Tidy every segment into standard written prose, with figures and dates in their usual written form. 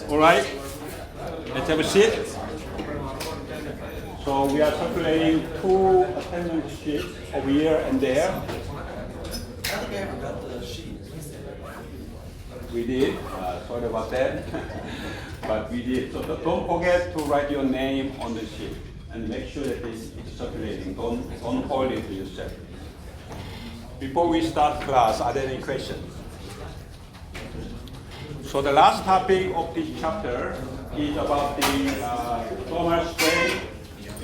All right, let's have a seat. So we are circulating two attendance sheets over here and there. I think I haven't got the sheet. We did, sorry about that, but we did. So don't forget to write your name on the sheet and make sure that it's circulating. Don't hold it to yourself. Before we start class, are there any questions? So the last topic of this chapter is about the thermal strain,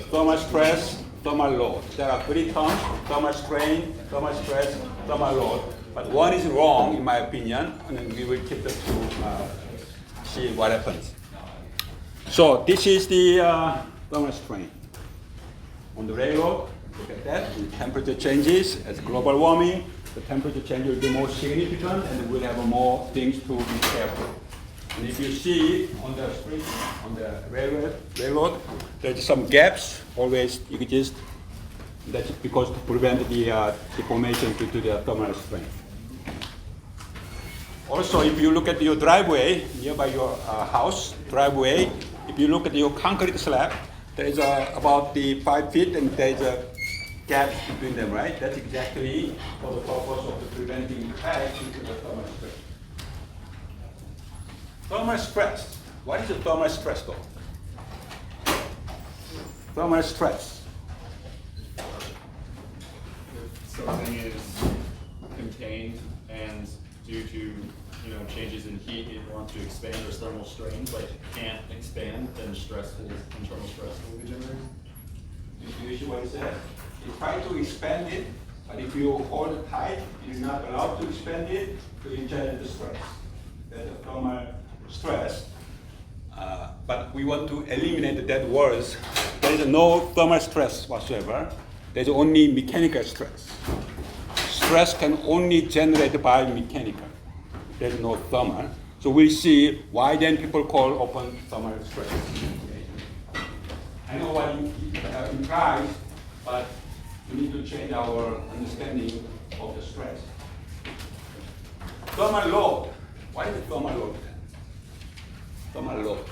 thermal stress, thermal load. There are three terms: thermal strain, thermal stress, thermal load. But one is wrong, in my opinion, and then we will keep the two, see what happens. So this is the thermal strain. On the railroad, look at that. The temperature changes as global warming. The temperature change will be more significant, and we'll have more things to be careful. And if you see on the street, on the railroad, there's some gaps always exist. That's because to prevent the deformation due to the thermal strain. Also, if you look at your driveway, nearby your house driveway, if you look at your concrete slab, there is about the 5 feet, and there is a gap between them, right? That's exactly for the purpose of preventing cracks into the thermal stress. Thermal stress. What is the thermal stress, though? Thermal stress. Something is contained, and due to changes in heat, it wants to expand. There's thermal strain, but it can't expand. Then internal stress will be generated. You see what it says? You try to expand it, but if you hold it tight, you're not allowed to expand it, so you generate the stress. That's a thermal stress. But we want to eliminate that words. There is no thermal stress whatsoever. There's only mechanical stress. Stress can only generate by mechanical. There's no thermal. So we'll see why then people call open thermal stress. Okay. I know what it implies, but we need to change our understanding of the stress. Thermal load. What is the thermal load? Thermal load.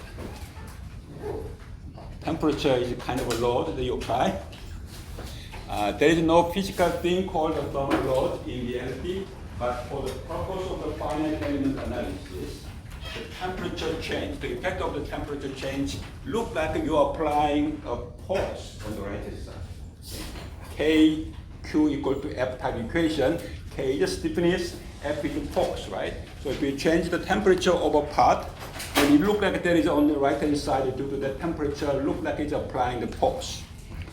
Temperature is kind of a load that you apply. There is no physical thing called a thermal load in reality, but for the purpose of the finite element analysis, the temperature change, the effect of the temperature change, look like you are applying a force on the right hand side. K, Q equal to F type equation. K is stiffness, F is force, right? So if you change the temperature of a part, then it look like there is on the right hand side due to the temperature, look like it's applying the force.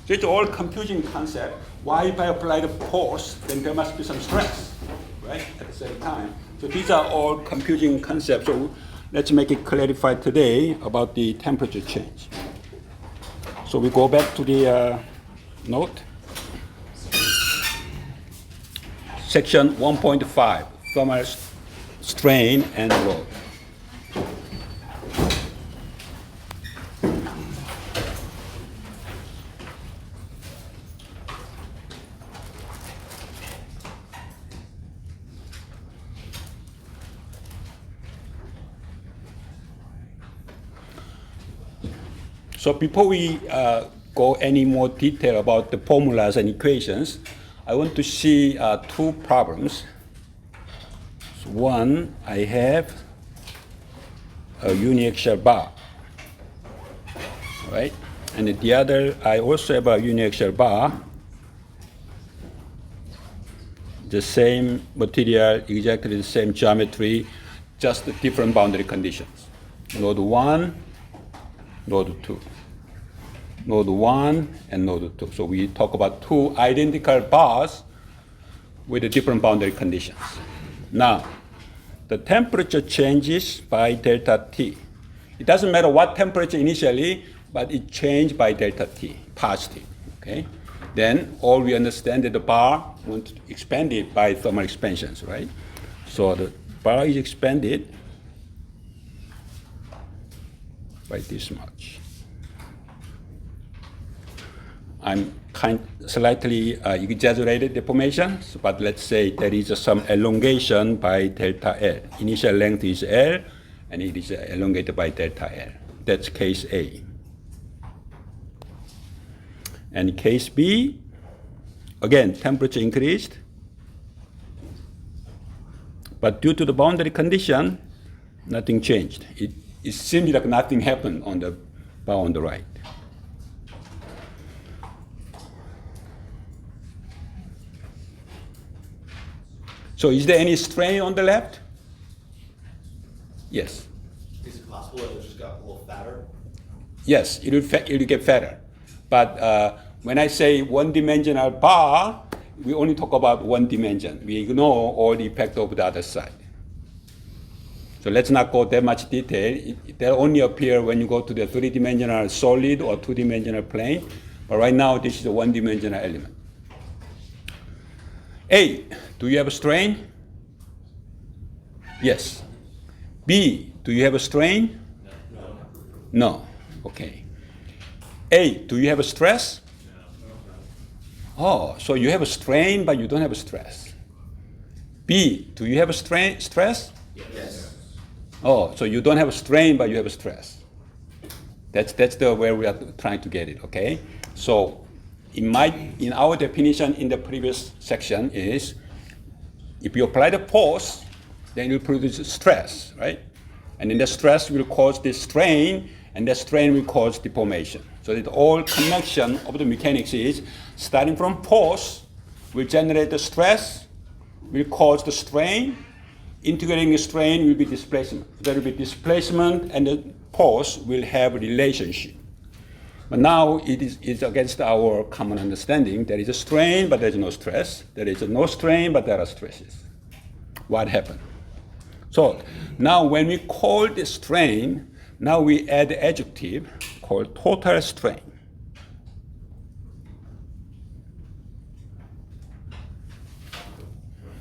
So it's all confusing concept. Why if I apply the force, then there must be some stress, right? At the same time. So these are all confusing concepts. So let's make it clarified today about the temperature change. So we go back to the note. Section 1.5, thermal strain and load. So before we go any more detail about the formulas and equations, I want to see two problems. So one, I have a uniaxial bar, right? And the other, I also have a uniaxial bar, the same material, exactly the same geometry, just different boundary conditions. Node 1, node 2. Node 1 and node 2. So we talk about two identical bars with different boundary conditions. Now, the temperature changes by delta T. It doesn't matter what temperature initially, but it changed by delta T, positive, okay? Then all we understand that the bar wants to expand it by thermal expansions, right? So the bar is expanded by this much. I'm slightly exaggerated deformations, but let's say there is some elongation by delta L. Initial length is L, and it is elongated by delta L. That's case A. And case B, again, temperature increased, but due to the boundary condition, nothing changed. It seems like nothing happened on the bar on the right. So is there any strain on the left? Yes. Is it possible that it just got a little fatter? Yes, it will get fatter. But when I say one-dimensional bar, we only talk about one dimension. We ignore all the effect of the other side. So let's not go that much detail. They'll only appear when you go to the three-dimensional solid or two-dimensional plane. But right now, this is a one-dimensional element. A, do you have a strain? Yes. B, do you have a strain? No. No. Okay. A, do you have a stress? Oh, so you have a strain, but you don't have a stress. B, do you have a stress? Yes. Oh, so you don't have a strain, but you have a stress. That's the where we are trying to get it. Okay. So, in our definition in the previous section is, if you apply the force, then you produce stress, right? And then the stress will cause the strain, and the strain will cause deformation. So the all connection of the mechanics is starting from force will generate the stress, will cause the strain, integrating the strain will be displacement. There will be displacement and the force will have a relationship. But now it is against our common understanding. There is a strain, but there is no stress. There is no strain, but there are stresses. What happened? So now when we call the strain, now we add the adjective called total strain.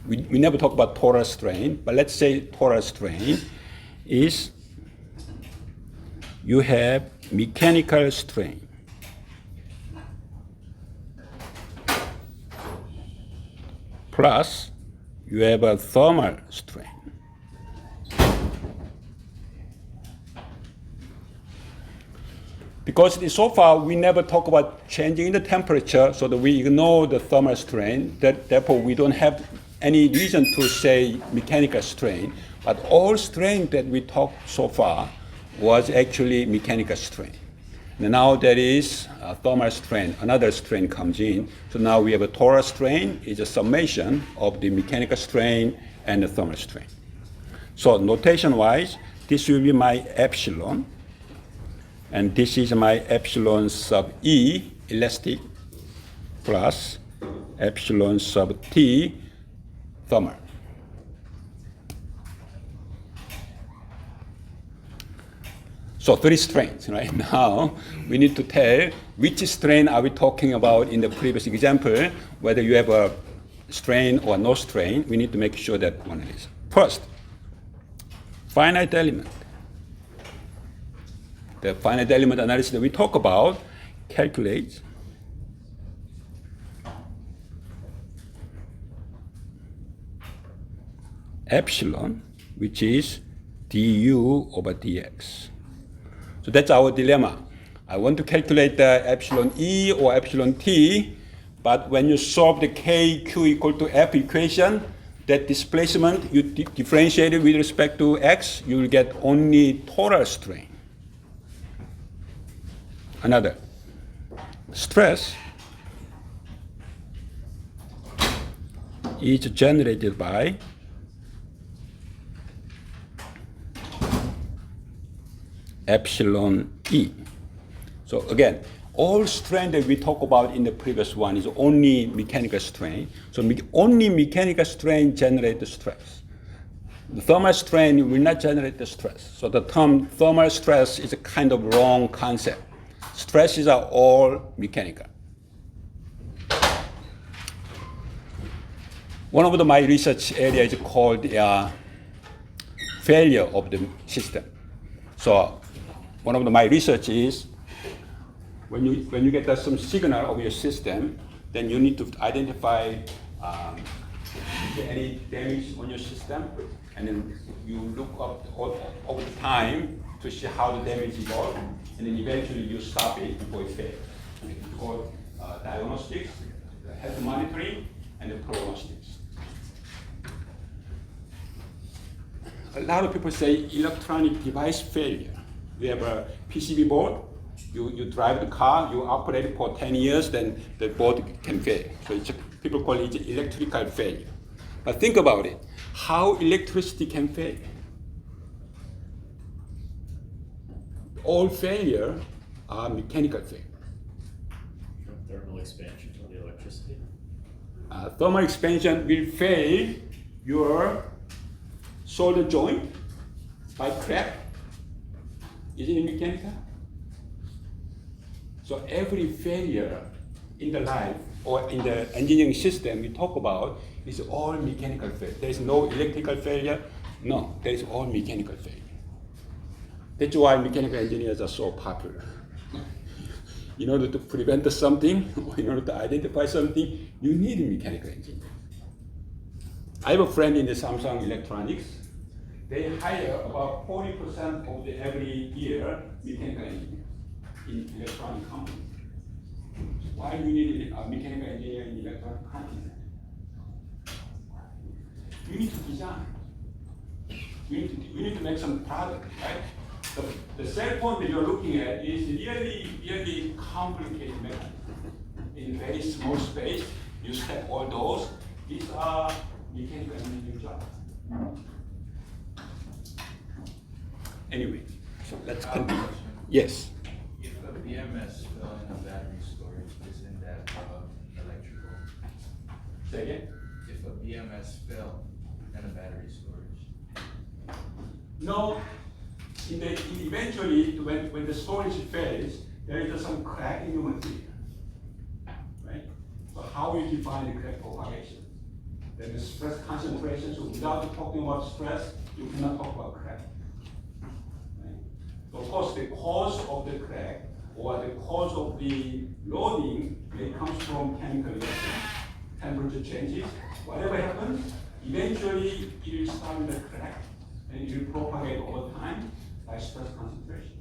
We never talk about total strain, but let's say total strain is you have mechanical strain plus you have a thermal strain. Because so far we never talk about changing the temperature, so that we ignore the thermal strain. Therefore, we don't have any reason to say mechanical strain. But all strain that we talked so far was actually mechanical strain. And now there is a thermal strain. Another strain comes in. So now we have a total strain. It's a summation of the mechanical strain and the thermal strain. So notation-wise, this will be my epsilon. And this is my epsilon sub E, elastic, plus epsilon sub T, thermal. So three strains, right? Now we need to tell which strain are we talking about in the previous example, whether you have a strain or no strain. We need to make sure that one is. First, finite element. The finite element analysis that we talk about calculates epsilon, which is du over dx. So that's our dilemma. I want to calculate the epsilon E or epsilon T, but when you solve the K, Q equal to F equation, that displacement you differentiate it with respect to X, you will get only total strain. Another, stress is generated by epsilon E. So again, all strain that we talk about in the previous one is only mechanical strain. So only mechanical strain generates the stress. The thermal strain will not generate the stress. So the term thermal stress is a kind of wrong concept. Stresses are all mechanical. One of my research areas is called failure of the system. So one of my research is when you get some signal of your system, then you need to identify any damage on your system and then you look up over the time to see how the damage evolves, and then eventually you stop it before it fails. It's called diagnostics, health monitoring, and the prognostics. A lot of people say electronic device failure. You have a PCB board, you drive the car, you operate it for 10 years, then the board can fail. So people call it electrical failure. But think about it, how electricity can fail? All failure are mechanical failure. Thermal expansion of the electricity. Thermal expansion will fail your solder joint by crack. Isn't it mechanical? So every failure in the life or in the engineering system we talk about is all mechanical failure. There is no electrical failure. No, there is all mechanical failure. That's why mechanical engineers are so popular. In order to prevent something, or in order to identify something, you need a mechanical engineer. I have a friend in the Samsung Electronics. They hire about 40% of the every year mechanical engineers in electronic companies. Why do you need a mechanical engineer in electronic companies? You need to design. You need to make some product, right? The cell phone that you're looking at is really complicated mechanism. In very small space, you stack all those. These are mechanical engineering jobs. Anyway, so let's continue. Yes. If a BMS fell in a battery storage, isn't that electrical? Say again? If a BMS fell in a battery storage. No. Eventually, when the storage fails, there is some crack in the material, right? So how you define the crack propagation? Then the stress concentration. So without talking about stress, you cannot talk about crack. Right? So of course, the cause of the crack or the cause of the loading may comes from chemical reaction, temperature changes. Whatever happens, eventually it will start with a crack and it will propagate over time by stress concentration.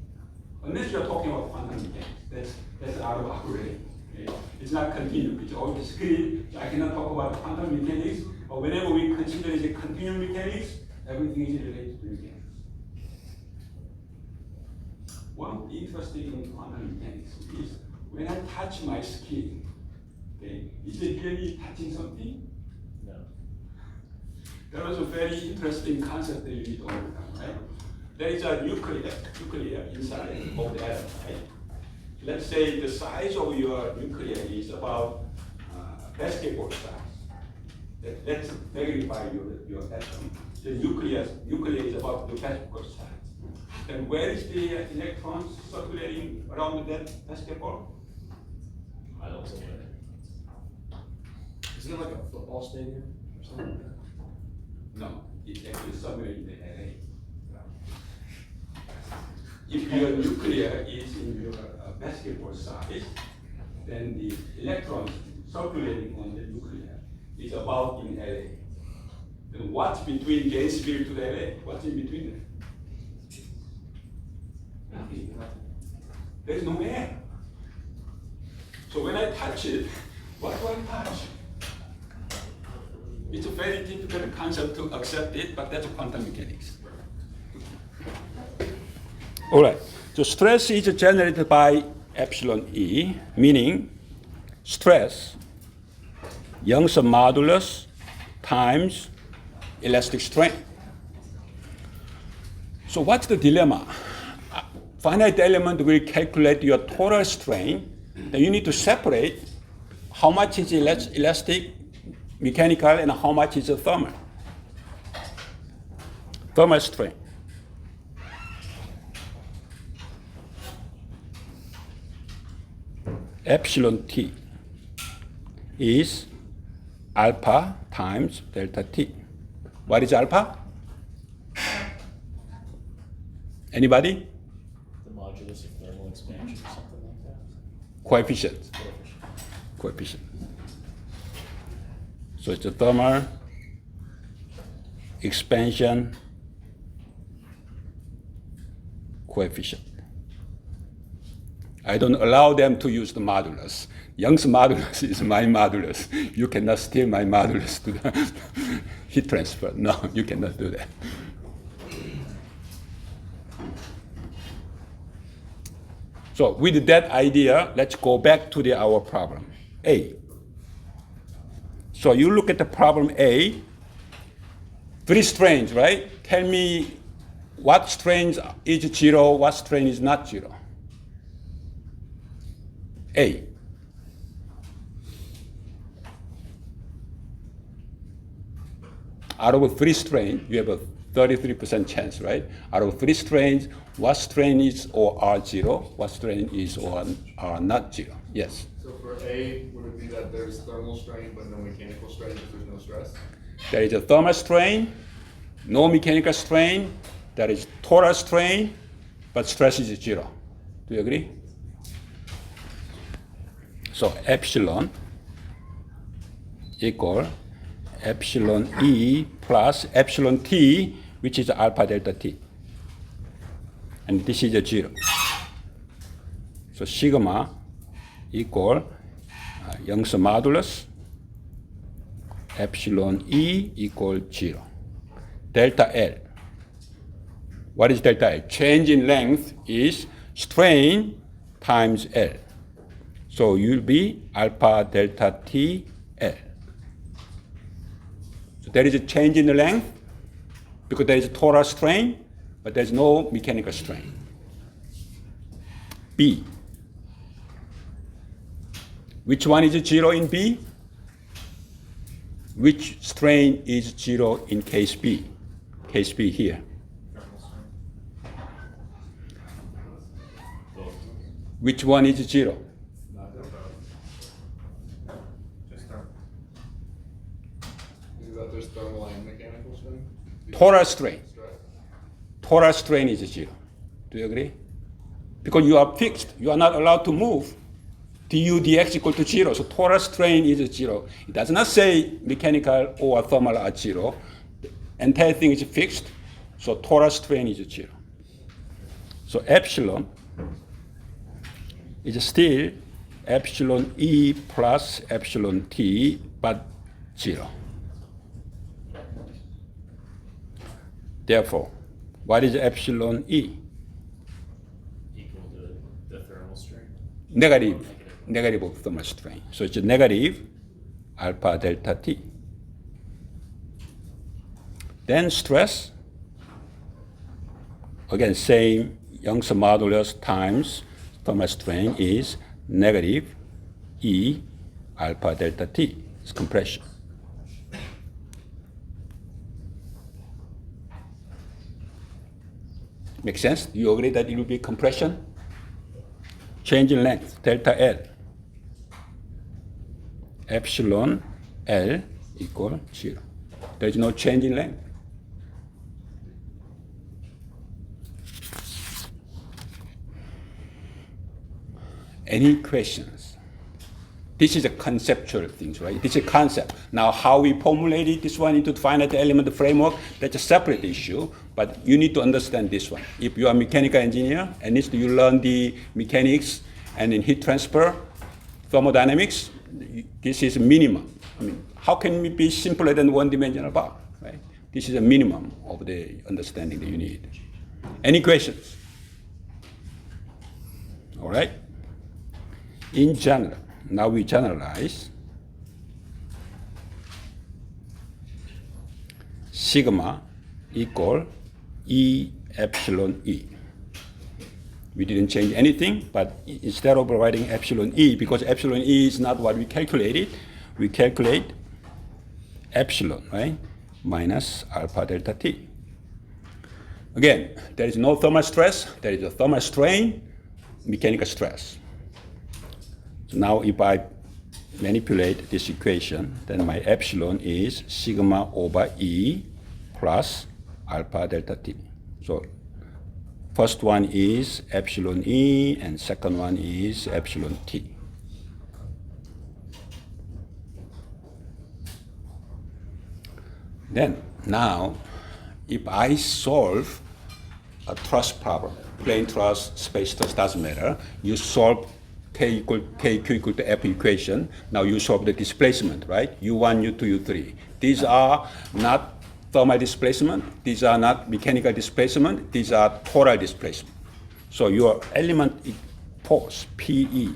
Unless you're talking about quantum mechanics, that's out of our range. Okay? It's not continuum, it's always discrete. So I cannot talk about quantum mechanics, but whenever we consider it a continuum mechanics, everything is related to mechanics. One interesting in quantum mechanics is when I touch my skin, okay, is it really touching something? No. That was a very interesting concept that you need to overcome, right? There is a nuclear inside of the atom, right? Let's say the size of your nuclear is about basketball size. Let's verify your atom. The nuclear is about the basketball size. Then where is the electrons circulating around that basketball? I don't know that. Isn't it like a football stadium or something like that? No, it's actually somewhere in the LA. If your nuclear is in your basketball size, then the electrons circulating on the nuclear is about in LA. Then what's between Gainesville to LA? What's in between them? Nothing. There's no air. So when I touch it, what do I touch? It's a very difficult concept to accept it, but that's quantum mechanics. All right, so stress is generated by epsilon E, meaning stress, Young's modulus times elastic strain. So what's the dilemma? Finite element will calculate your total strain, then you need to separate how much is elastic, mechanical, and how much is thermal. Thermal strain. Epsilon T is alpha times delta T. What is alpha? Anybody? The modulus of thermal expansion or something like that. Coefficient. Coefficient. So it's the thermal expansion coefficient. I don't allow them to use the modulus. Young's modulus is my modulus. You cannot steal my modulus to the heat transfer. No, you cannot do that. So with that idea, let's go back to our problem, A. So you look at the problem A, 3 strains, right? Tell me what strain is 0, what strain is not 0. A. Out of 3 strains, you have a 33% chance, right? Out of 3 strains, what strain is or are 0, what strain is or are not 0? Yes. So for A, would it be that there's thermal strain but no mechanical strain because there's no stress? There is a thermal strain, no mechanical strain. There is total strain, but stress is 0. Do you agree? So epsilon equal epsilon E plus epsilon T, which is alpha delta T. And this is a 0. So sigma equal Young's modulus epsilon E equal 0. Delta L. What is delta L? Change in length is strain times L. So you'll be alpha delta T L. So there is a change in the length because there is a total strain, but there's no mechanical strain. B. Which one is 0 in B? Which strain is 0 in case B? Case B here. Which one is 0? Is that there's thermal and mechanical strain? Total strain. Stress? Total strain is 0. Do you agree? Because you are fixed. You are not allowed to move. du dx equal to 0. So total strain is 0. It does not say mechanical or thermal are 0. The entire thing is fixed. So total strain is 0. So epsilon is still epsilon E plus epsilon T, but 0. Therefore, what is epsilon E? Equal to the thermal strain. Negative of thermal strain. So it's a negative alpha delta T. Then stress, again, same Young's modulus times thermal strain is negative E alpha delta T. It's compression. Make sense? Do you agree that it will be compression? Change in length, delta L. Epsilon L equal 0. There is no change in length. Any questions? This is a conceptual thing, right? This is a concept. Now, how we formulated this one into the finite element framework, that's a separate issue, but you need to understand this one. If you are a mechanical engineer, and needs to you learn the mechanics and in heat transfer, thermodynamics, this is a minimum. I mean, how can it be simpler than one-dimensional bar, right? This is a minimum of the understanding that you need. Any questions? All right? In general, now we generalize. Sigma equal E epsilon E. We didn't change anything, but instead of writing epsilon E, because epsilon E is not what we calculated, we calculate epsilon, right? Minus alpha delta T. Again, there is no thermal stress, there is a thermal strain, mechanical stress. So now if I manipulate this equation, then my epsilon is sigma over E plus alpha delta T. So first one is epsilon E and second one is epsilon T. Then now if I solve a truss problem, plane truss, space truss, doesn't matter. You solve KQ equal to F equation. Now you solve the displacement, right? U1, U2, U3. These are not thermal displacement. These are not mechanical displacement. These are total displacement. So your element force, PE,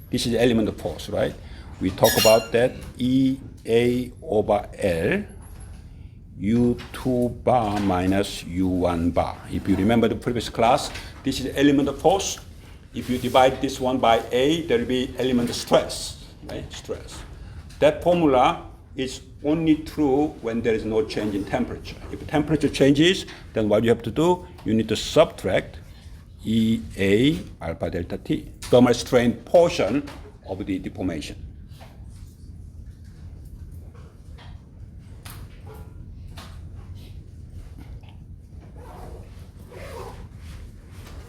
this is element of force, right? We talk about that EA over L, U2 bar minus U1 bar. If you remember the previous class, this is element of force. If you divide this one by A, there will be element of stress, right? Stress. That formula is only true when there is no change in temperature. If temperature changes, then what you have to do, you need to subtract EA alpha delta T, thermal strain portion of the deformation.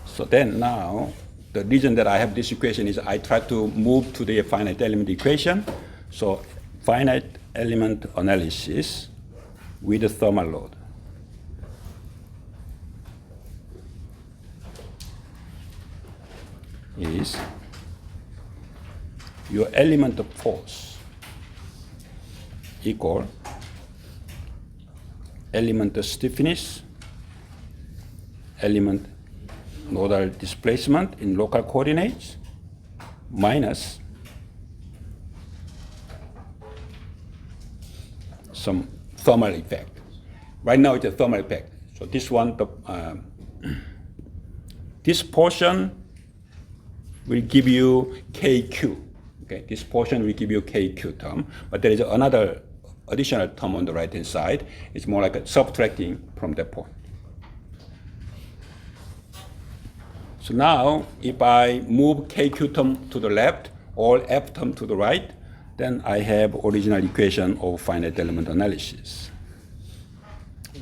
So then now, the reason that I have this equation is I try to move to the finite element equation. So finite element analysis with the thermal load. Is your element of force equal element of stiffness, element nodal displacement in local coordinates minus some thermal effect. Right now it's a thermal effect. So this one, this portion will give you KQ. Okay, this portion will give you KQ term, but there is another additional term on the right-hand side. It's more like a subtracting from that point. So now, if I move KQ term to the left or F term to the right, then I have original equation of finite element analysis.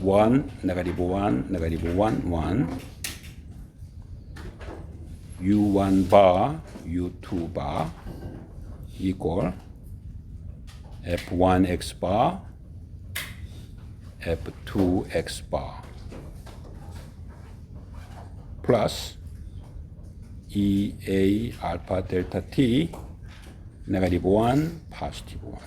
1, negative 1, negative 1, 1. U1 bar, U2 bar equal F1 x bar, F2 x bar plus EA alpha delta T, negative 1, positive 1.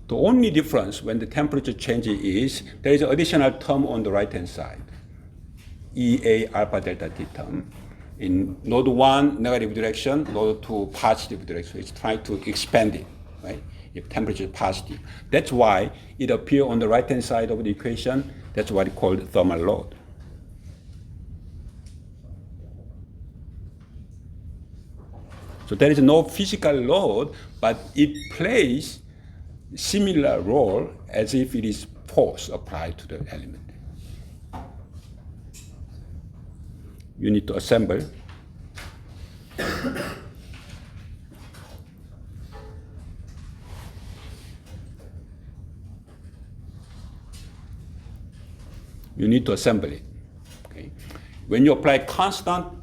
The only difference when the temperature changes is there is an additional term on the right-hand side, EA alpha delta T term. In node 1, negative direction, node 2, positive direction. It's trying to expand it, right? If temperature is positive. That's why it appears on the right-hand side of the equation. That's what it's called thermal load. So there is no physical load, but it plays similar role as if it is force applied to the element. You need to assemble. You need to assemble it. Okay? When you apply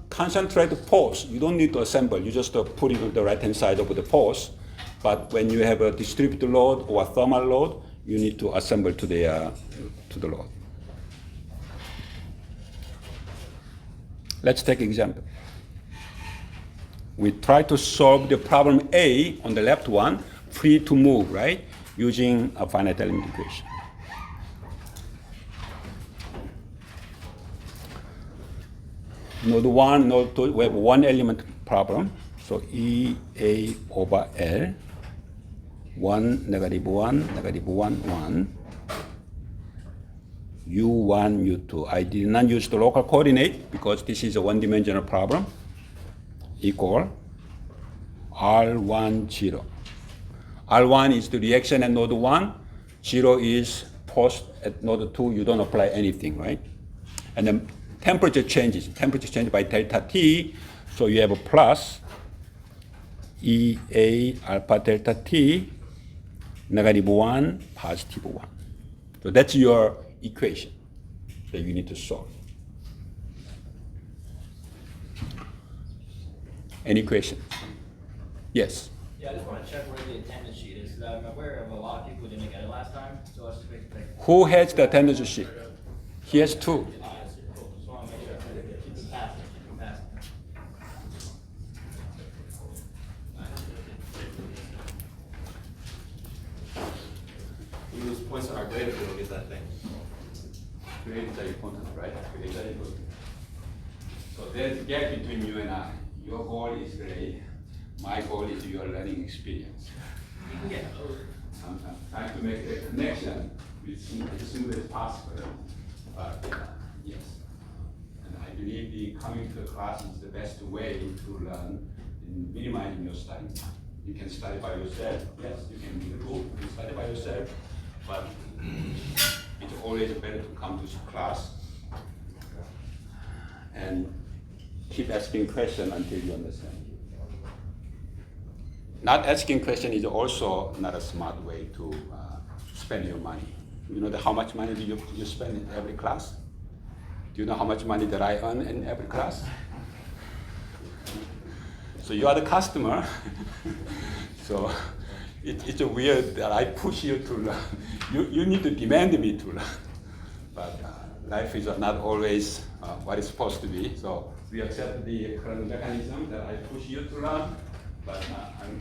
concentrated force, you don't need to assemble. You just put it on the right-hand side of the force. But when you have a distributed load or a thermal load, you need to assemble to the load. Let's take an example. We try to solve the problem A on the left one, free to move, right? Using a finite element equation. Node 1, node 2, we have one element problem. So EA over L, 1, negative 1, negative 1, 1. U1, U2. I did not use the local coordinate because this is a one-dimensional problem. Equal R1, 0. R1 is the reaction at node 1. 0 is force at node 2. You don't apply anything, right? And then temperature changes. Temperature changes by delta T. So you have a plus EA alpha delta T, negative 1, positive 1. So that's your equation that you need to solve. Any question? Yes. Yeah, I just want to check where the attendance sheet is, because I'm aware of a lot of people who didn't get it last time, so let's just make. Who has the attendance sheet? He has two. Cool, just want to make sure you can pass it, you can pass it. We lose points on our grade if we don't get that thing. Grades are important, right? Grades are important. So there's a gap between you and I. Your goal is grade. My goal is your learning experience. You can get those. I'm trying to make a connection as soon as possible. But yes, and I believe the coming to class is the best way to learn in minimizing your study. You can study by yourself. Yes, you can be the group. You can study by yourself, but it's always better to come to class and keep asking questions until you understand. Not asking questions is also not a smart way to spend your money. You know how much money do you spend in every class? Do you know how much money that I earn in every class? So you are the customer. So it's a weird that I push you to learn. You need to demand me to learn. But life is not always what it's supposed to be. So we accept the current mechanism that I push you to learn. But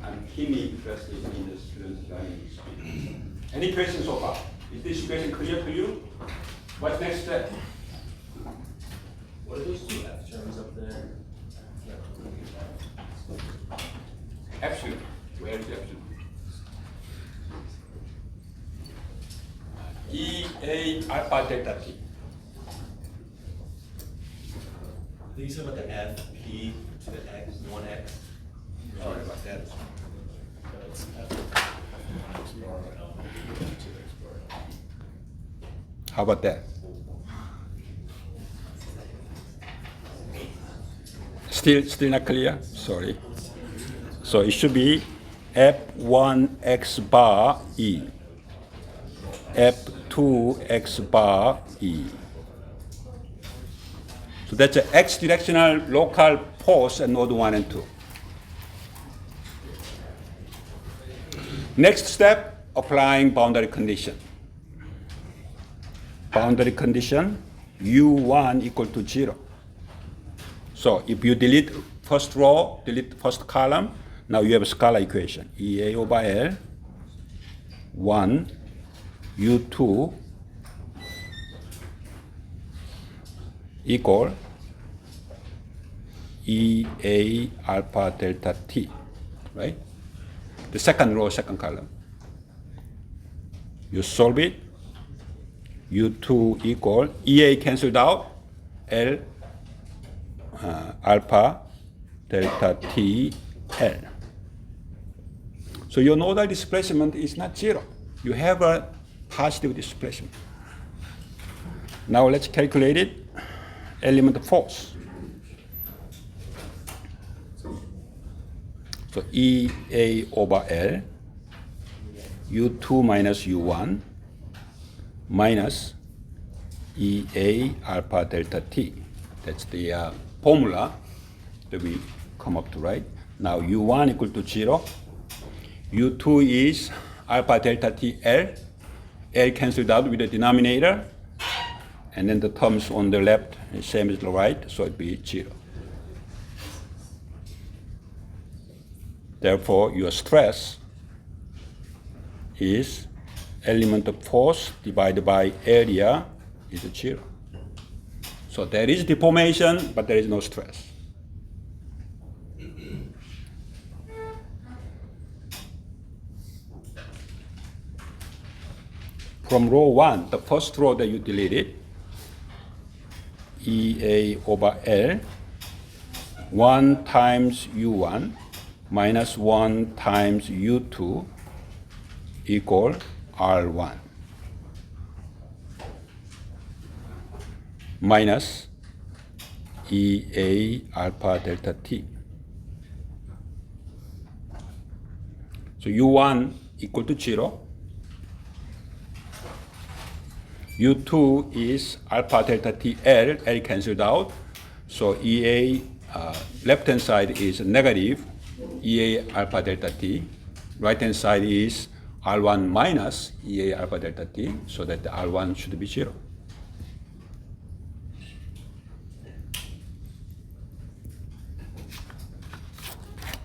I'm keenly interested in the student's learning experience. Any questions so far? Is this question clear to you? What's next step? What are those two F terms up there? Epsilon. Where is epsilon? EA alpha delta T. I think you said about the F, P to the X, 1X. Sorry about that. How about that? Still not clear? Sorry. So it should be F1x bar E, F2x bar E. So that's an x directional local force at node 1 and 2. Next step, applying boundary condition. Boundary condition, U1 equal to 0. So if you delete first row, delete first column, now you have a scalar equation. EA over L, 1, U2 equal EA alpha delta T, right? The second row, second column. You solve it. U2 equal EA canceled out, L alpha delta T L. So your nodal displacement is not 0. You have a positive displacement. Now let's calculate it. Element force. So EA over L, U2 minus U1 minus EA alpha delta T. That's the formula that we come up to, right? Now U1 equal to 0. U2 is alpha delta T L. L canceled out with the denominator. And then the terms on the left is same as the right, so it'd be 0. Therefore, your stress is element of force divided by area is 0. So there is deformation, but there is no stress. From row 1, the first row that you deleted, EA over L, 1 times U1 minus 1 times U2 equal R1 minus EA alpha delta T. So U1 equal to 0. U2 is alpha delta T L, L canceled out. So EA left hand side is negative EA alpha delta t. Right hand side is R1 minus EA alpha delta t, so that the R1 should be 0.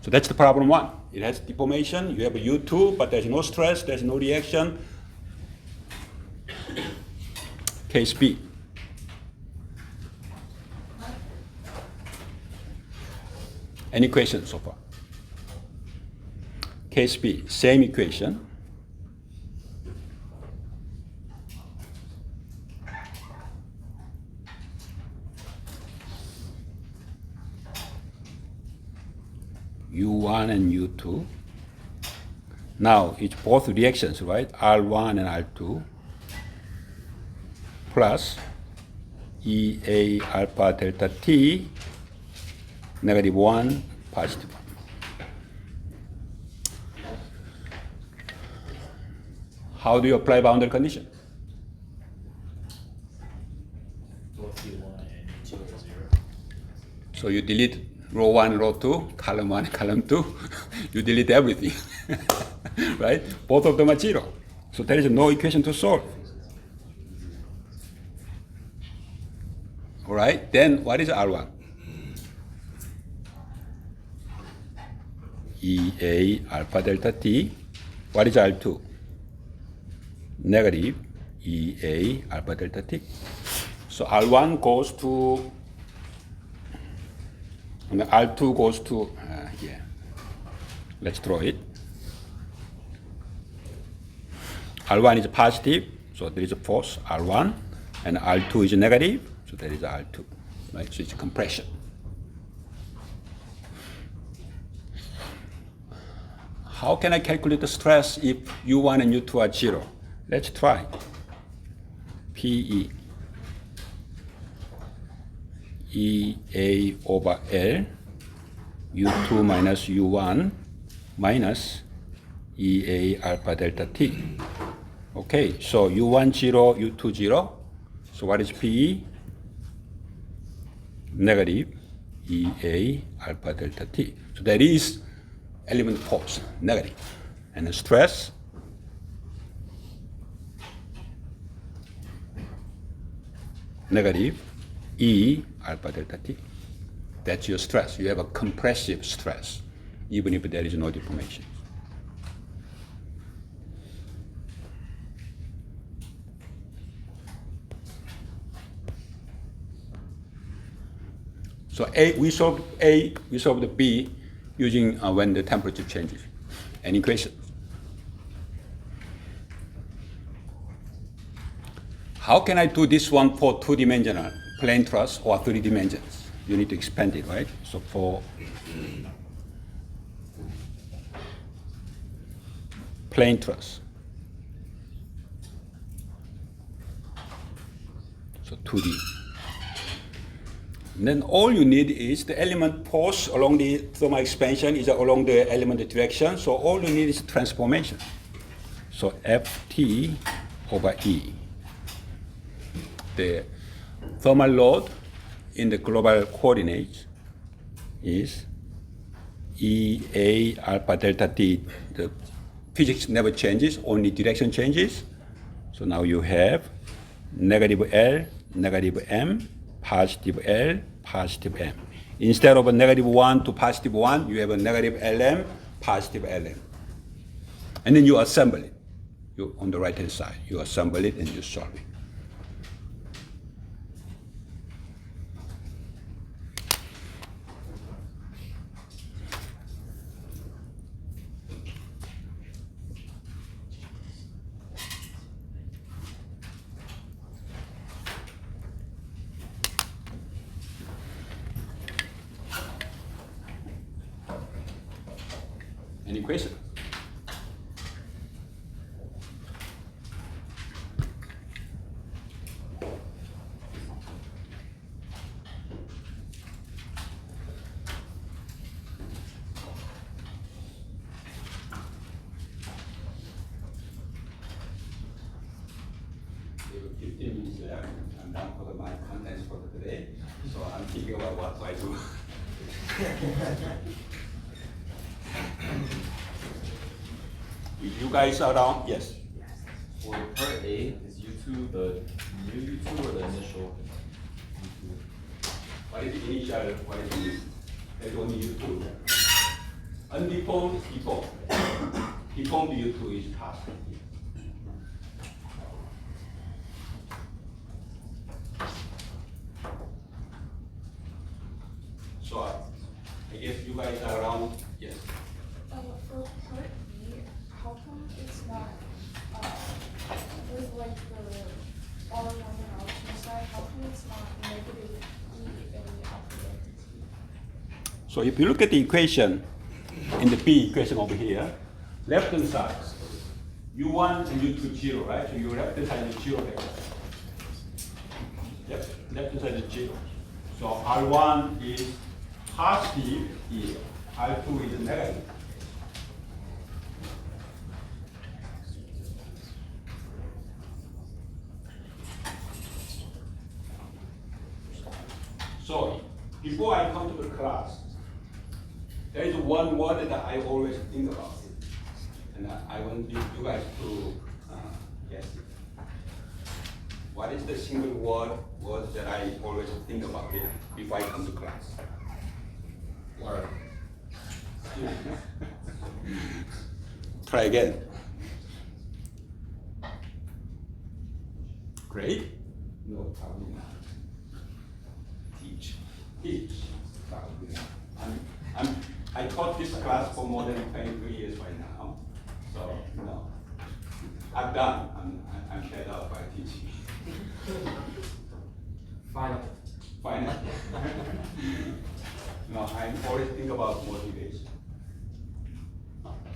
So that's the problem 1. It has deformation. You have a U2, but there's no stress, there's no reaction. Case B. Any questions so far? Case B, same equation. U1 and U2. Now it's both reactions, right? R1 and R2 plus EA alpha delta T, negative 1, positive 1. How do you apply boundary condition? Both U1 and U2 are 0. So you delete row 1, row 2, column 1, column 2. You delete everything, right? Both of them are 0. So there is no equation to solve. All right, then what is R1? EA alpha delta T. What is R2? Negative EA alpha delta T. So R1 goes to, and R2 goes to here. Let's draw it. R1 is positive, so there is a force R1, and R2 is negative, so there is R2. Right? So it's compression. How can I calculate the stress if U1 and U2 are 0? Let's try. PE. EA over L, U2 minus U1 minus EA alpha delta T. Okay, so U1 0, U2 0. So what is PE? Negative EA alpha delta T. So that is element force, negative. And the stress, negative E alpha delta T. That's your stress. You have a compressive stress, even if there is no deformation. So we solved the B using when the temperature changes. Any questions? How can I do this one for two-dimensional plane truss or 3 dimensions? You need to expand it, right? So for plane truss, so 2D. And then all you need is the element force along the thermal expansion is along the element direction. So all you need is transformation. So Ft over E. The thermal load in the global coordinates is EA alpha delta T. The physics never changes, only direction changes. So now you have negative L, negative M, positive L, positive M. Instead of a negative 1 to positive 1, you have a negative LM, positive LM. And then you assemble it. You, on the right-hand side, you assemble it and you solve it. Any questions? We have 15 minutes left. I'm done for my contents for today. So I'm thinking about what do I do. If you guys are around, yes. For part A, is YouTube the new YouTube or the initial YouTube? What is the initial, what is the, there's only U2. Undeformed is deformed. Deformed U2 is past. So I guess you guys are around, yes. For part B, how come it's not, with like the R1 and R2 side, how come it's not negative E in the alphabet? So if you look at the equation, in the B equation over here, left hand side, U1 and U2 0, right? So your left hand side is 0 vector. Yep, left hand side is 0. So R1 is positive E, R2 is negative. So before I come to the class, there is one word that I always think about, and I want you guys to guess it. What is the single word that I always think about it before I come to class? Word. Try again. Great? No, probably not. Teach. Probably not. I taught this class for more than 23 years right now, so no. I'm done. I'm fed up by teaching. Final. Finite. No, I always think about motivation.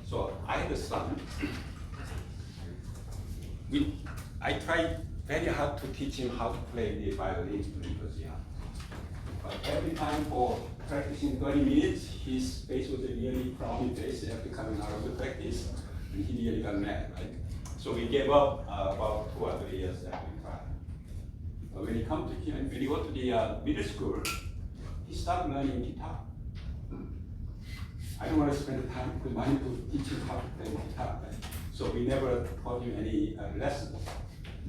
So I had a son. I tried very hard to teach him how to play the violin when he was young. But every time for practicing 30 minutes, his face was a really frowny face after coming out of the practice, and he really got mad, right? So we gave up about 2 or 3 years after we tried. But when he come to here, when he go to the middle school, he started learning guitar. I don't want to spend the time with money to teach him how to play guitar, right? So we never taught him any lessons.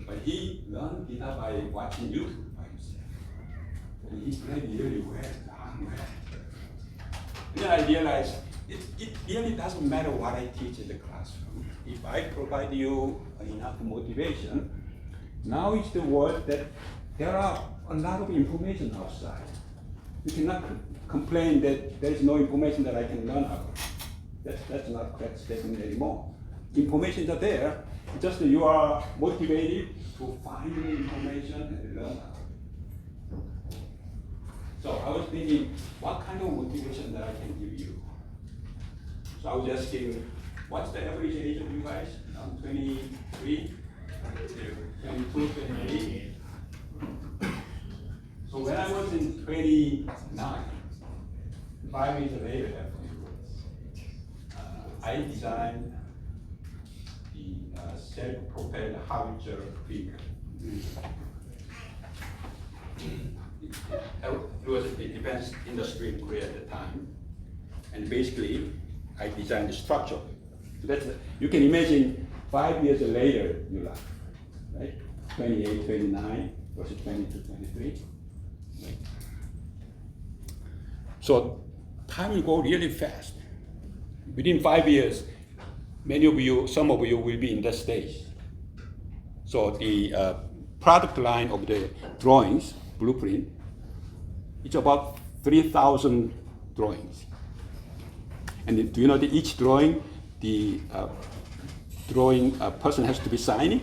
But he learned guitar by watching YouTube by himself. And he played really well, darn well. Then I realized it really doesn't matter what I teach in the classroom. If I provide you enough motivation, now is the world that there are a lot of information outside. You cannot complain that there is no information that I can learn about. That's not correct statement anymore. Information are there, just that you are motivated to find the information and learn about it. So I was thinking, what kind of motivation that I can give you? So I was just thinking, what's the average age of you guys? 23? 22, 23? So when I was in 29, 5 years later, I designed the self-propelled howitzer vehicle. It was the defense industry in Korea at the time, and basically, I designed the structure. So that's you can imagine 5 years later, you laugh, right? 28, 29 versus 22, 23. Right? So time will go really fast. Within 5 years, many of you, some of you will be in that stage. So the product line of the drawings, blueprint, it's about 3,000 drawings. And do you know that each drawing, the drawing person has to be signing?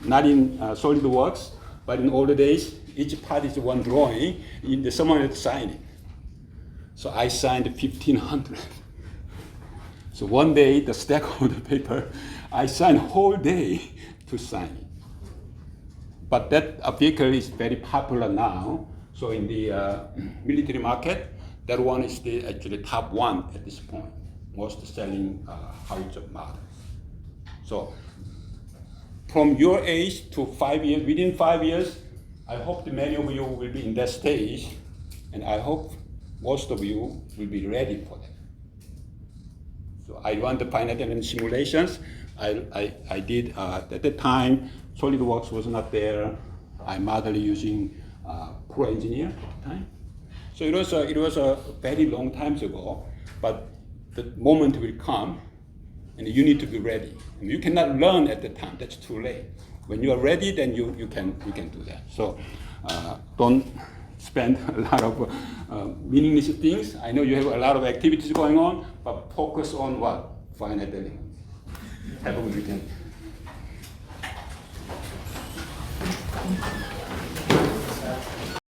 Not in SolidWorks, but in older days, each part is one drawing, someone has to sign it. So I signed 1,500. So one day, the stack of the paper, I signed whole day to sign it. But that vehicle is very popular now. So in the military market, that one is the actually top one at this point, most selling howitzer models. So from your age to 5 years, within 5 years, I hope that many of you will be in that stage, And I hope most of you will be ready for that. So I run the finite element simulations. I did, at the time, SolidWorks was not there. I modeled using Pro Engineer at the time. So it was a very long time ago, but the moment will come, and you need to be ready. And you cannot learn at the time, that's too late. When you are ready, then you can do that. So don't spend a lot of meaningless things. I know you have a lot of activities going on, but focus on what? Finite elements. Have a good weekend.